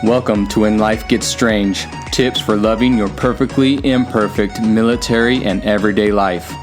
Welcome to When Life Gets Strange, tips for loving your perfectly imperfect military and everyday life.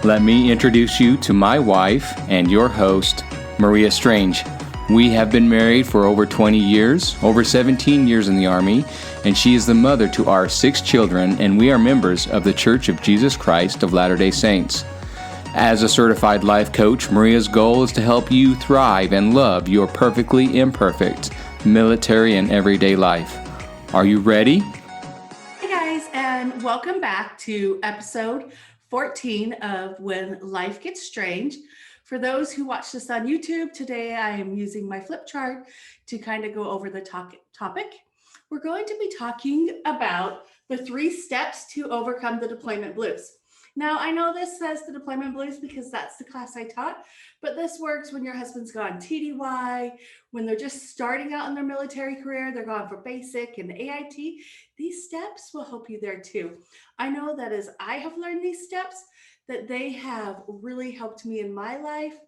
Let me introduce you to my wife and your host, Maria Strange. We have been married for over 20 years, over 17 years in the Army, and she is the mother to our 6 children, and we are members of the Church of Jesus Christ of Latter-day Saints. As a certified life coach, Maria's goal is to help you thrive and love your perfectly imperfect military and everyday life. Are you ready? Hey guys, and welcome back to episode 14 of When Life Gets Strange. For those who watch this on YouTube, today I am using my flip chart to kind of go over the topic. We're going to be talking about the 3 steps to overcome the deployment blues. Now, I know this says the deployment blues because that's the class I taught, but this works when your husband's gone TDY, when they're just starting out in their military career, they're going for basic and AIT. These steps will help you there too. I know that as I have learned these steps, that they have really helped me in my life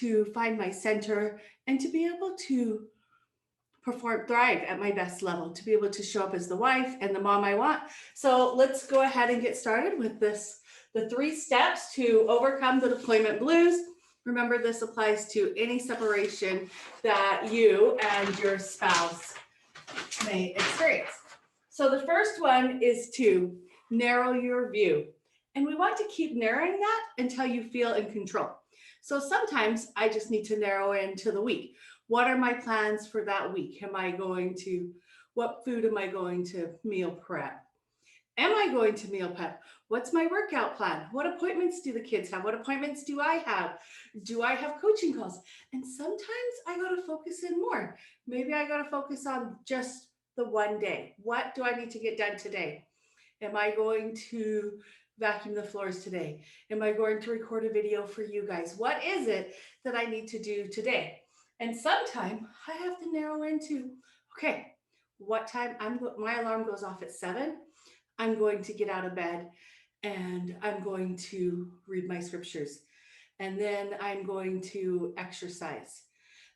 to find my center and to be able to thrive at my best level, to be able to show up as the wife and the mom I want. So let's go ahead and get started with the 3 steps to overcome the deployment blues. Remember, this applies to any separation that you and your spouse may experience. So the first one is to narrow your view. And we want to keep narrowing that until you feel in control. So sometimes I just need to narrow into the week. What are my plans for that week? What food am I going to meal prep? Am I going to meal prep? What's my workout plan? What appointments do the kids have? What appointments do I have? Do I have coaching calls? And sometimes I got to focus in more. Maybe I got to focus on just the one day. What do I need to get done today? Am I going to vacuum the floors today? Am I going to record a video for you guys? What is it that I need to do today? And sometimes I have to narrow into, okay, what time my alarm goes off at 7. I'm going to get out of bed and I'm going to read my scriptures. And then I'm going to exercise.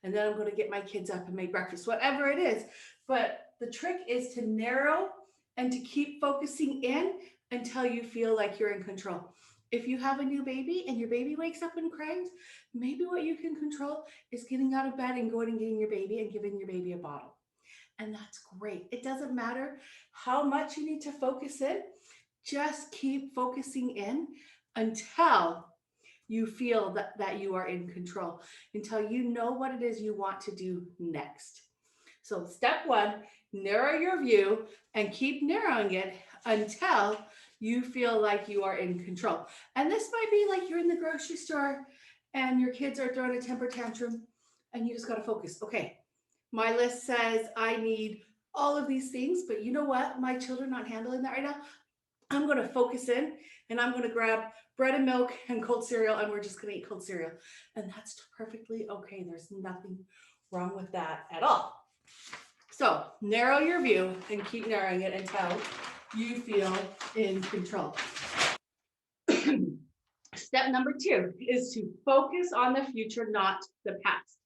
And then I'm going to get my kids up and make breakfast, whatever it is. But the trick is to narrow and to keep focusing in until you feel like you're in control. If you have a new baby and your baby wakes up and cries, maybe what you can control is getting out of bed and going and getting your baby and giving your baby a bottle. And that's great. It doesn't matter how much you need to focus in, just keep focusing in until you feel that you are in control, until you know what it is you want to do next. So step 1, narrow your view and keep narrowing it until you feel like you are in control. And this might be like you're in the grocery store and your kids are throwing a temper tantrum and you just got to focus. Okay, my list says I need all of these things, but you know what? My children aren't handling that right now. I'm going to focus in and I'm going to grab bread and milk and cold cereal, and we're just going to eat cold cereal. And that's perfectly okay. There's nothing wrong with that at all. So narrow your view and keep narrowing it until you feel in control. Step number 2 is to focus on the future, not the past.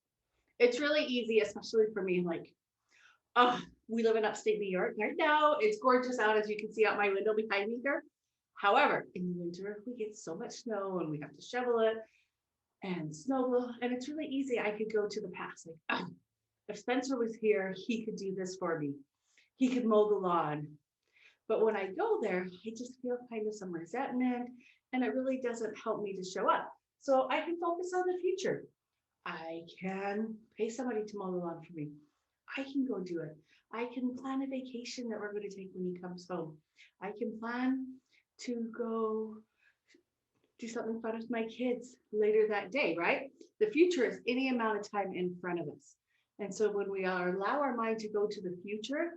It's really easy, especially for me, like, we live in upstate New York right now. It's gorgeous out, as you can see out my window behind me here. However, in the winter, we get so much snow and we have to shovel it and snowball. And it's really easy. I could go to the past. Like, if Spencer was here, he could do this for me. He could mow the lawn. But when I go there, I just feel kind of some resentment, and it really doesn't help me to show up. So I can focus on the future. I can pay somebody to mow the lawn for me. I can go do it. I can plan a vacation that we're going to take when he comes home. I can plan to go do something fun with my kids later that day, right? The future is any amount of time in front of us. And so when we allow our mind to go to the future,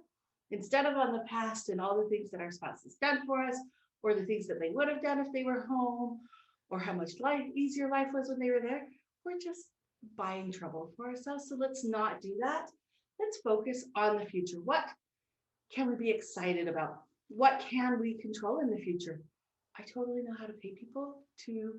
instead of on the past and all the things that our spouse has done for us, or the things that they would have done if they were home, or how much easier life was when they were there, we're just buying trouble for ourselves. So let's not do that. Let's focus on the future. What can we be excited about? What can we control in the future? I totally know how to pay people to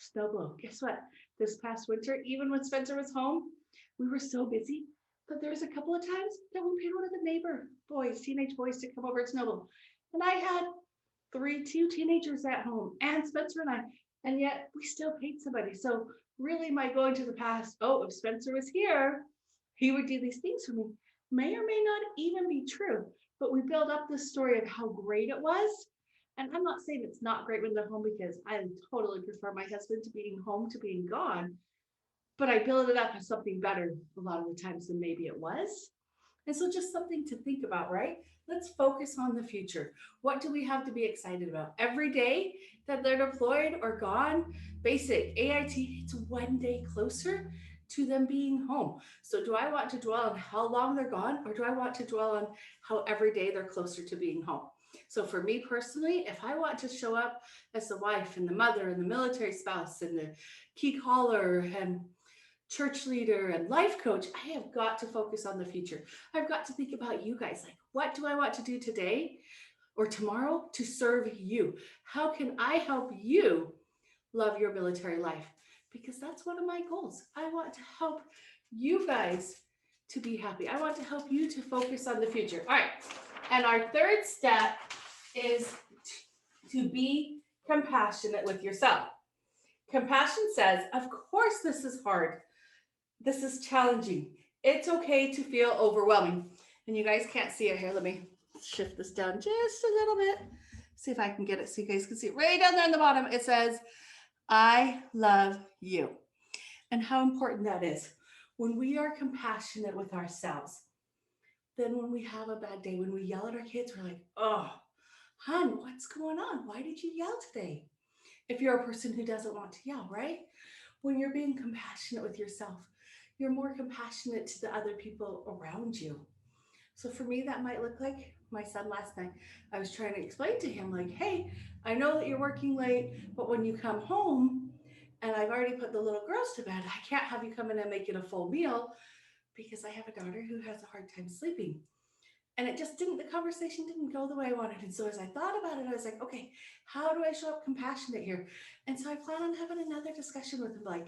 snowblow. Guess what? This past winter, even when Spencer was home, we were so busy, But there was a couple of times that we paid one of the neighbor boys, teenage boys, to come over and snowball. And I had two teenagers at home and Spencer and I, and yet we still paid somebody. So really my going to the past, oh, if Spencer was here, he would do these things for me, may or may not even be true. But we build up this story of how great it was. And I'm not saying it's not great when they're home, because I totally prefer my husband to being home to being gone. But I build it up as something better a lot of the times than maybe it was. And so just something to think about, right? Let's focus on the future. What do we have to be excited about? Every day that they're deployed or gone, basic AIT, it's one day closer to them being home. So do I want to dwell on how long they're gone, or do I want to dwell on how every day they're closer to being home? So for me personally, if I want to show up as the wife and the mother and the military spouse and the key caller and church leader and life coach, I have got to focus on the future. I've got to think about you guys. Like, what do I want to do today or tomorrow to serve you? How can I help you love your military life? Because that's one of my goals. I want to help you guys to be happy. I want to help you to focus on the future. All right. And our third step is to be compassionate with yourself. Compassion says, of course, this is hard. This is challenging. It's okay to feel overwhelming. And you guys can't see it here. Let me shift this down just a little bit. See if I can get it so you guys can see it. Right down there on the bottom, it says, I love you. And how important that is. When we are compassionate with ourselves, then when we have a bad day, when we yell at our kids, we're like, oh, hon, what's going on? Why did you yell today? If you're a person who doesn't want to yell, right? When you're being compassionate with yourself, you're more compassionate to the other people around you. So for me, that might look like my son last night. I was trying to explain to him, like, hey, I know that you're working late, but when you come home and I've already put the little girls to bed, I can't have you come in and make it a full meal because I have a daughter who has a hard time sleeping. And the conversation didn't go the way I wanted. And so as I thought about it, I was like, okay, how do I show up compassionate here? And so I plan on having another discussion with him, like,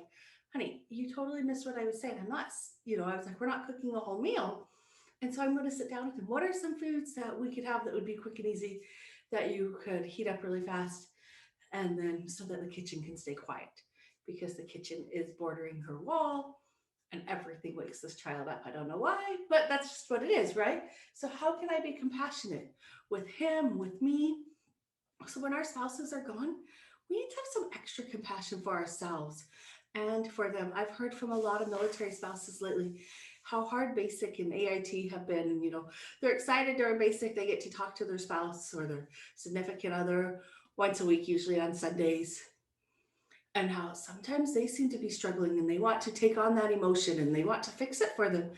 honey, you totally missed what I was saying. I'm not, I was like, we're not cooking a whole meal. And so I'm going to sit down with him. What are some foods that we could have that would be quick and easy that you could heat up really fast? And then so that the kitchen can stay quiet, because the kitchen is bordering her wall and everything wakes this child up. I don't know why, but that's just what it is, right? So how can I be compassionate with him, with me? So when our spouses are gone, we need to have some extra compassion for ourselves and for them. I've heard from a lot of military spouses lately how hard basic and AIT have been. And, they're excited during basic. They get to talk to their spouse or their significant other once a week, usually on Sundays. And how sometimes they seem to be struggling and they want to take on that emotion and they want to fix it for them.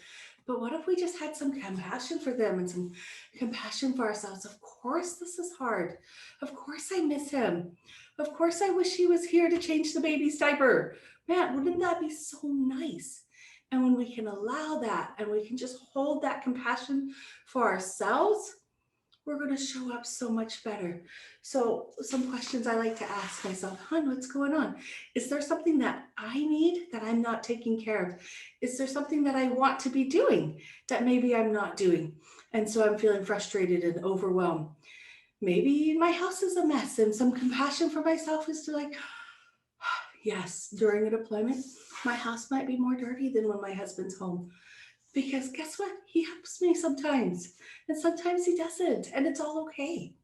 But what if we just had some compassion for them and some compassion for ourselves? Of course, this is hard. Of course, I miss him. Of course, I wish he was here to change the baby's diaper. Man, wouldn't that be so nice? And when we can allow that and we can just hold that compassion for ourselves, we're going to show up so much better. So some questions I like to ask myself, hon, what's going on? Is there something that I need that I'm not taking care of? Is there something that I want to be doing that maybe I'm not doing? And so I'm feeling frustrated and overwhelmed. Maybe my house is a mess, and some compassion for myself is to like, yes, during a deployment, my house might be more dirty than when my husband's home. Because guess what? He helps me sometimes, and sometimes he doesn't, and it's all okay.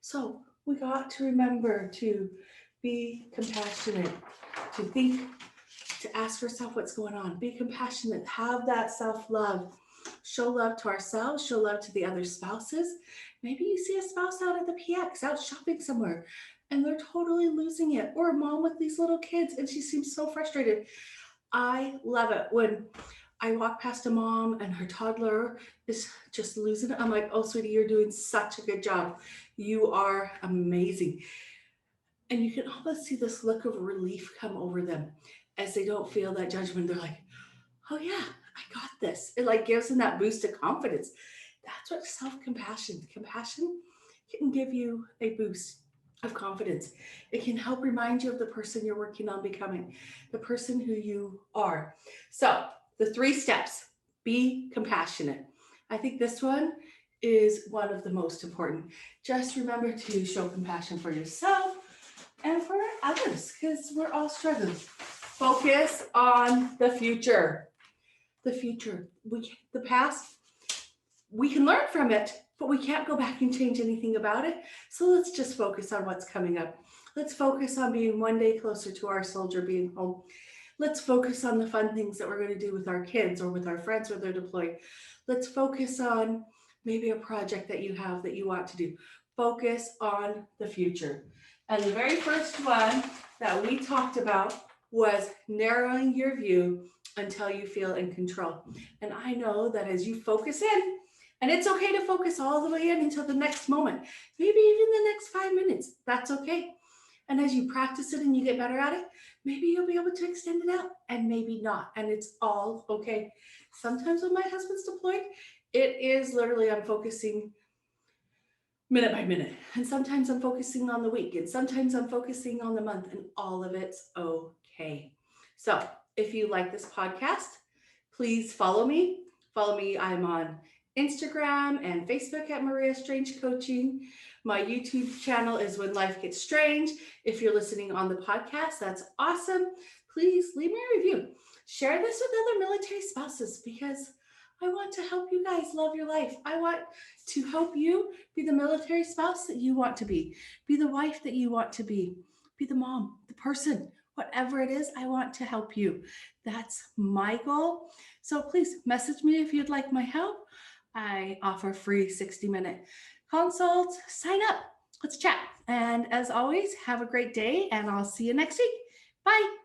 So we got to remember to be compassionate, to think, to ask ourselves what's going on, be compassionate, have that self-love, show love to ourselves, show love to the other spouses. Maybe you see a spouse out at the PX, out shopping somewhere, and they're totally losing it, or a mom with these little kids, and she seems so frustrated. I love it when I walk past a mom and her toddler is just losing it. I'm like, oh, sweetie, you're doing such a good job. You are amazing. And you can almost see this look of relief come over them as they don't feel that judgment. They're like, oh yeah, I got this. It like gives them that boost of confidence. That's what compassion can give you a boost of confidence. It can help remind you of the person you're working on becoming, the person who you are. So the 3 steps. Be compassionate. I think this one is one of the most important. Just remember to show compassion for yourself and for others because we're all struggling. Focus on the future. The future. The past, we can learn from it, but we can't go back and change anything about it. So let's just focus on what's coming up. Let's focus on being one day closer to our soldier being home. Let's focus on the fun things that we're going to do with our kids or with our friends when they're deployed. Let's focus on maybe a project that you have that you want to do. Focus on the future. And the very first one that we talked about was narrowing your view until you feel in control. And I know that as you focus in, and it's okay to focus all the way in until the next moment, maybe even the next 5 minutes, that's okay. And as you practice it and you get better at it, maybe you'll be able to extend it out and maybe not. And it's all okay. Sometimes when my husband's deployed, it is literally I'm focusing minute by minute. And sometimes I'm focusing on the week. And sometimes I'm focusing on the month. And all of it's okay. So if you like this podcast, please follow me. Follow me. I'm on Instagram and Facebook at Maria Strange Coaching. My YouTube channel is When Life Gets Strange. If you're listening on the podcast, that's awesome. Please leave me a review. Share this with other military spouses because I want to help you guys love your life. I want to help you be the military spouse that you want to be the wife that you want to be the mom, the person, whatever it is, I want to help you. That's my goal. So please message me if you'd like my help. I offer free 60-minute consults. Sign up. Let's chat. And as always, have a great day and I'll see you next week. Bye.